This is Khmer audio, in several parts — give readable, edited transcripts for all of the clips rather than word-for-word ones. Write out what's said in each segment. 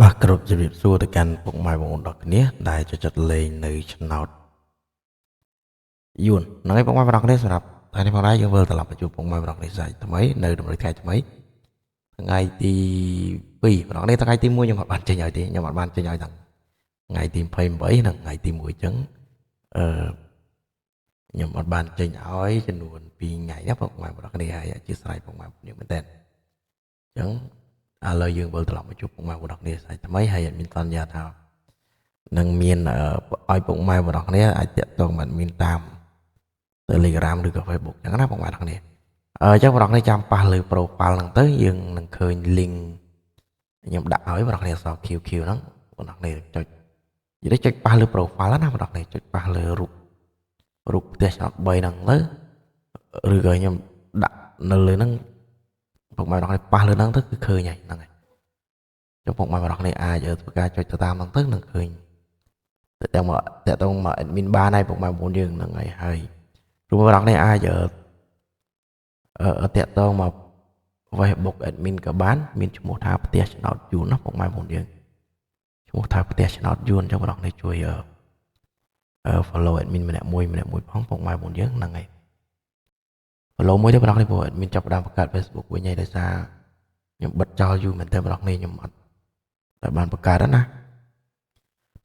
បាទគ្រប់ជម្រាបសួរទៅកាន់ពុកម៉ែបងប្អូនទាំងគ្នាដែលចូលចិត្តលេងនៅឆ្នោតយួនហ្នឹងហើយពុកម៉ែបងប្អូនគ្នាសម្រាប់ថ្ងៃនេះផងដែរយើងវិលត្រឡប់មកជួបពុកម៉ែបងប្អូនគ្នាសាច់ថ្មីនៅដំណើរថ្ងៃថ្មីថ្ងៃទី2បងប្អូននេះថ្ងៃទី1ខ្ញុំអត់បានចេញឲ្យទេខ្ញុំអត់បានចេញឲ្យទាំងថ្ងៃទី28និងថ្ងៃទី1អញ្ចឹងខ្ញុំអត់បានចេញឲ្យចំនួន2ថ្ងៃណាពុកម៉ែបងប្អូនគ្នាហើយអធិស្ឋានពុកម៉ែខ្ញុំមែនតើអញ្ចឹងឥឡូវយើងវិលត្រឡប់មកជួបពុកម៉ែបងប្អូនគ្នាសាច់ថ្មីហើយមានសន្យាថានឹងមានឲ្យពុកម៉ែបងប្អូនគ្នាអាចតាក់ទងមិនមានតាម Telegram ឬក៏ Facebook អញ្ចឹងណាបងប្អូនគ្នាអញ្ចឹងបងប្អូនគ្នាចាំប៉ះលើ profile ហ្នឹងទៅយើងនឹងឃើញ link ខ្ញុំដាក់ឲ្យបងប្អូនគ្នាអក្សរ QQ ហ្នឹងបងប្អូនគ្នាចុចនិយាយចុចប៉ះលើ profile ណាបងប្អូនគ្នាចុចប៉ះលើរូបផ្ទះឆ្នោត3ហ្នឹងទៅឬក៏ខ្ញុំដាក់នៅលើហ្នឹងពុកម៉ែបងប្អូនគ្នាប៉ះលើហ្នឹងទៅគឺឃើញហើយហ្នឹងហើយចុះពុកម៉ែបងប្អូនគ្នាអាចធ្វើការចុចទៅតាមហ្នឹងទៅនឹងឃើញតែតើតមក admin បានហើយពុកម៉ែបងប្អូនយើងហ្នឹងហើយរួមបងប្អូនគ្នាអាចតាក់ទងមក Facebook admin ក៏បានមានឈ្មោះថាផ្ទះឆ្នោតយួនណាពុកម៉ែបងប្អូនយើងឈ្មោះថាផ្ទះឆ្នោតយួនអញ្ចឹងបងប្អូនគ្នាជួយfollow admin ម្នាក់មួយផងពុកម៉ែបងប្អូនយើងហ្នឹងហើយ follow មួយទៅបងប្អូនគ្នាព្រោះ admin ចាប់ផ្ដើមបង្កើត Facebook វិញហើយដោយសារខ្ញុំបិទចោលយូរមែនតើបងប្អូនគ្នាខ្ញុំអត់តែបានបង្កើតណា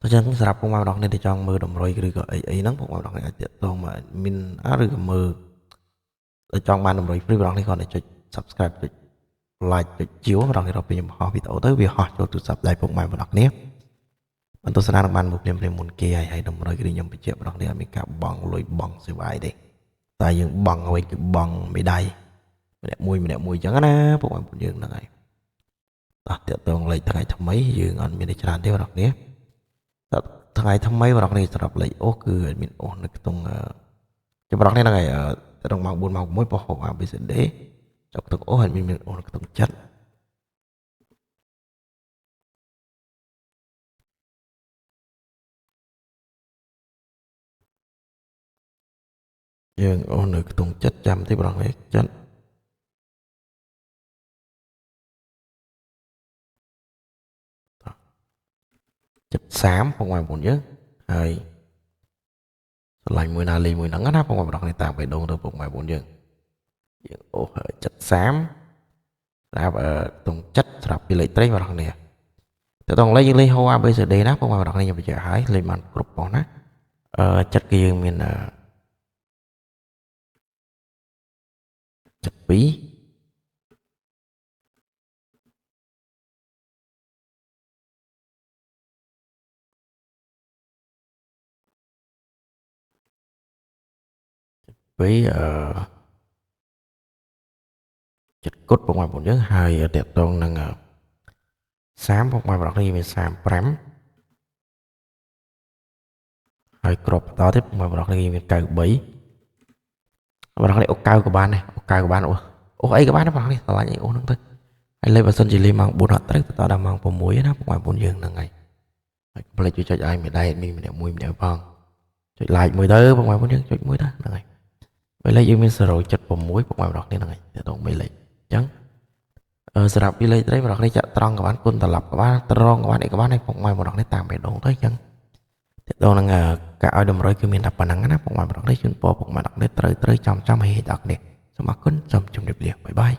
អញ្ចឹងសម្រាប់ពុកម៉ែបងប្អូនគ្នាដែលចង់មើលតម្រុយឬក៏អីហ្នឹងពុកម៉ែបងប្អូនគ្នាអាចតាក់ទងមក admin ឬក៏មើលដែលចង់បានតម្រុយ free បងប្អូនគ្នាគ្រាន់តែចុច subscribe ចុច like ចុចជាវបងប្អូនគ្នារកពេលខ្ញុំហោះវីដេអូទៅវាហោះចូលទូរស័ព្ទដៃពុកម៉ែបងប្អូនគ្នាបន្តទស្សនានឹងបានមកភ្លាមមុនគេហើយតម្រុយគឺខ្ញុំបញ្ជាក់បងប្អូនគ្នាអត់មានការបង់លុយបង់សេវាអីទេតែយើងបង់ឲ្យគឺបង់មេដៃម្នាក់មួយអញ្ចឹងណាពុកម៉ែបងប្អូនយើងហ្នឹងហើយតោះតាក់ទងលេខថ្ងៃថ្មីយើងអត់មានច្រើនទេបងប្អូនគ្នាថ្ងៃថ្មីបងប្អូនគ្នាសម្រាប់លេខអូសគឺមានអូសនៅក្នុងចាំបងប្អូនគ្នាហ្នឹងហើយត្រង់ម៉ោង4ម៉ោង6ប៉ុស្តិ៍6 ABCD ចុកទឹកអូសហើយមានអូសនៅក្នុងចិត្តយើងអូសនៅក្នុងចិត្តចាំទេបងប្អូនគ្នាចិត្ត30ពុកម៉ែបងប្អូនយើងហើយឆ្លាញ់មួយណាលេងមួយហ្នឹងណាពុកម៉ែបងប្អូនគ្នាតាមបេះដូងទៅពុកម៉ែបងប្អូនយើងអូស70ស្រាប់ក្នុងចិត្តស្រាប់ពីលេខត្រីបងប្អូនគ្នាតើតងលេខយើងលេខហៅ ABCD ណាពុកម៉ែបងប្អូនគ្នាខ្ញុំបញ្ជាក់ឲ្យលេខបានគ្រប់ប៉ុណ្ណាចិត្តគឺយើងមាន72ចិត្តគុតពុកម៉ែបងប្អូនយើងហើយតាក់ទងនឹង30ពុកម៉ែបងប្អូនគ្នាមាន35ហើយក្របបន្តទៀតពុកម៉ែបងប្អូនគ្នាមាន93បងប្អូនគ្នាអូ9ក៏បានដែរអូ9ក៏បានអូអីក៏បានដែរបងប្អូនគ្នាឆ្លាញ់អីអូហ្នឹងទៅហើយលេខបើសិនជាលេខម៉ោង4អត់ត្រូវទៅដល់ម៉ោង6ណាពុកម៉ែបងប្អូនយើងហ្នឹងហើយហើយកុំភ្លេចជួយចុចឲ្យមេដៃមីម្នាក់មួយផងចុច like មួយទៅពុកម៉ែបងប្អូនយើងចុចមួយទៅហ្នឹងហើយបើលេខយើងមាន076ពុកម៉ែបងប្អូនគ្នាហ្នឹងហើយទៅដល់មេលេខអញ្ចឹងសម្រាប់ពីលេខត្រីបងប្អូនគ្នាចាក់ត្រង់ក៏បានគុណត្រឡប់ក៏បានត្រង់ក៏បានអីក៏បានឲ្យពុកម៉ែបងប្អូនគ្នាតាមបេះដូងទៅអញ្ចឹងទៅដល់នឹងការឲ្យតម្រុយគឺមានតែប៉ុណ្្នឹងណាពុកម៉ែបងប្អូនគ្នាជូនពរពុកម៉ែបងប្អូនគ្នាត្រូវចំហេតុដល់គ្នាសូមអរគុណសូមជម្រាបលាបាយបាយ